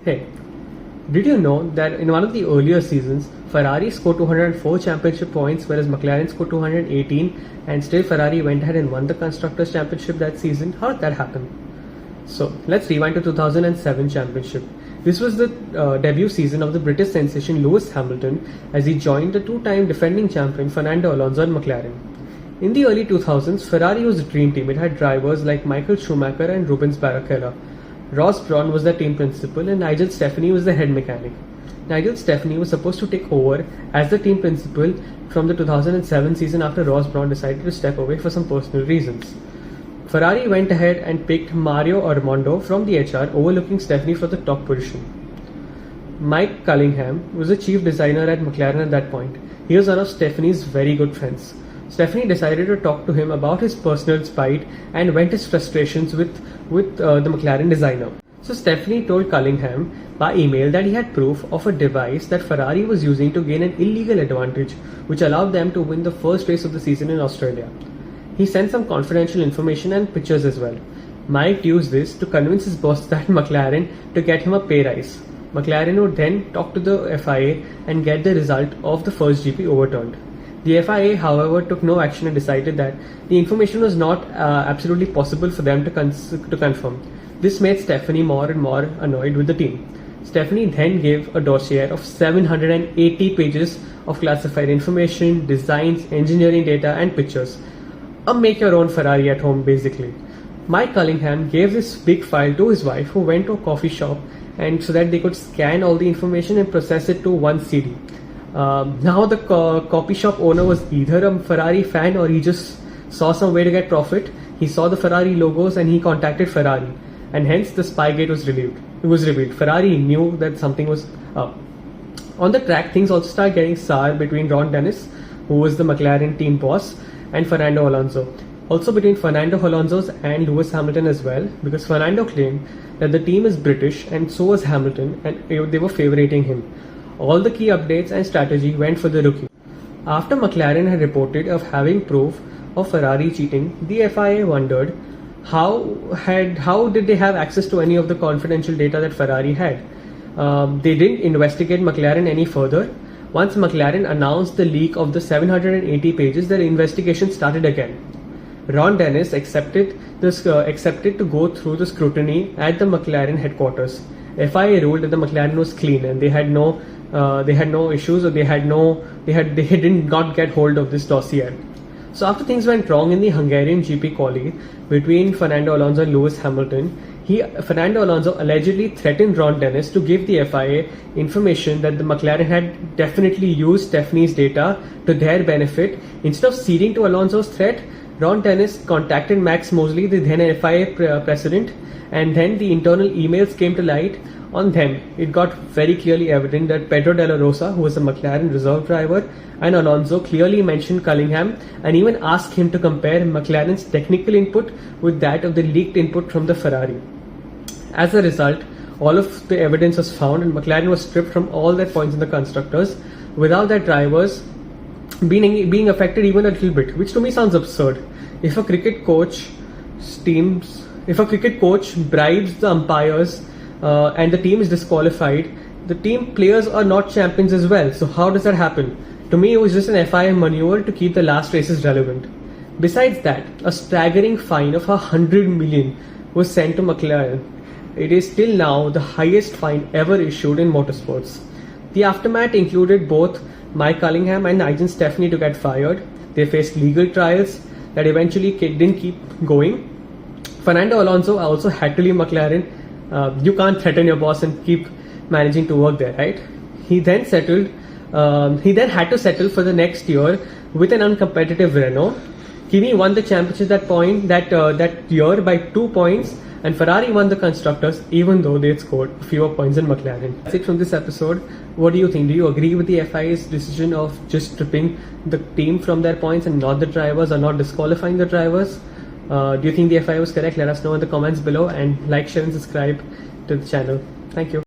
Hey, did you know that in one of the earlier seasons, Ferrari scored 204 championship points, whereas McLaren scored 218, and still Ferrari went ahead and won the Constructors Championship that season? How did that happen? So let's rewind to 2007 championship. This was the debut season of the British sensation Lewis Hamilton as he joined the two-time defending champion Fernando Alonso and McLaren. In the early 2000s, Ferrari was a dream team. It had drivers like Michael Schumacher and Rubens Barrichello. Ross Brawn was the team principal and Nigel Steffani was the head mechanic. Nigel Steffani was supposed to take over as the team principal from the 2007 season after Ross Brawn decided to step away for some personal reasons. Ferrari went ahead and picked Mario Armando from the HR, overlooking Steffani for the top position. Mike Cunningham was the chief designer at McLaren at that point. He was one of Steffani's very good friends. Steffani decided to talk to him about his personal spite and vent his frustrations with the McLaren designer. So Steffani told Cunningham by email that he had proof of a device that Ferrari was using to gain an illegal advantage, which allowed them to win the first race of the season in Australia. He sent some confidential information and pictures as well. Mike used this to convince his boss at McLaren to get him a pay rise. McLaren would then talk to the FIA and get the result of the first GP overturned. The FIA, however, took no action and decided that the information was not absolutely possible for them to confirm. This made Steffani more and more annoyed with the team. Steffani then gave a dossier of 780 pages of classified information, designs, engineering data and pictures. A make-your-own Ferrari at home, basically. Mike Cunningham gave this big file to his wife, who went to a coffee shop and so that they could scan all the information and process it to one CD. Now the coffee shop owner was either a Ferrari fan or he just saw some way to get profit. He saw the Ferrari logos and he contacted Ferrari, and hence the Spygate was revealed. Ferrari knew that something was up. On the track, things also started getting sour between Ron Dennis, who was the McLaren team boss, and Fernando Alonso. Also between Fernando Alonso and Lewis Hamilton as well, because Fernando claimed that the team is British and so was Hamilton, and they were favoriting him. All the key updates and strategy went for the rookie. After McLaren had reported of having proof of Ferrari cheating, the FIA wondered how did they have access to any of the confidential data that Ferrari had. They didn't investigate McLaren any further. Once McLaren announced the leak of the 780 pages, their investigation started again. Ron Dennis accepted to go through the scrutiny at the McLaren headquarters. FIA ruled that the McLaren was clean and they had no issues, or they did not get hold of this dossier. So after things went wrong in the Hungarian GP quali between Fernando Alonso and Lewis Hamilton, Fernando Alonso allegedly threatened Ron Dennis to give the FIA information that the McLaren had definitely used Steffani's data to their benefit. Instead of ceding to Alonso's threat, Ron Dennis contacted Max Mosley, the then FIA president, and then the internal emails came to light. On them, it got very clearly evident that Pedro Della Rosa, who was a McLaren reserve driver, and Alonso clearly mentioned Cunningham and even asked him to compare McLaren's technical input with that of the leaked input from the Ferrari. As a result, all of the evidence was found and McLaren was stripped from all their points in the constructors, without their drivers being affected even a little bit, which to me sounds absurd. If a cricket coach bribes the umpires and the team is disqualified, the team players are not champions as well. So how does that happen? To me, it was just an FIA maneuver to keep the last races relevant. Besides that, a staggering fine of 100 million was sent to McLaren. It is still now the highest fine ever issued in motorsports. The aftermath included both Mike Cunningham and Nigel Steffani to get fired. They faced legal trials that eventually didn't keep going. Fernando Alonso also had to leave McLaren. You can't threaten your boss and keep managing to work there, right? He then had to settle for the next year with an uncompetitive Renault. Kimi won the championship that year by 2 points, and Ferrari won the constructors even though they had scored fewer points than McLaren. That's it from this episode. What do you think? Do you agree with the FIA's decision of just stripping the team from their points and not the drivers, or not disqualifying the drivers? Do you think the FIA was correct? Let us know in the comments below, and like, share and subscribe to the channel. Thank you.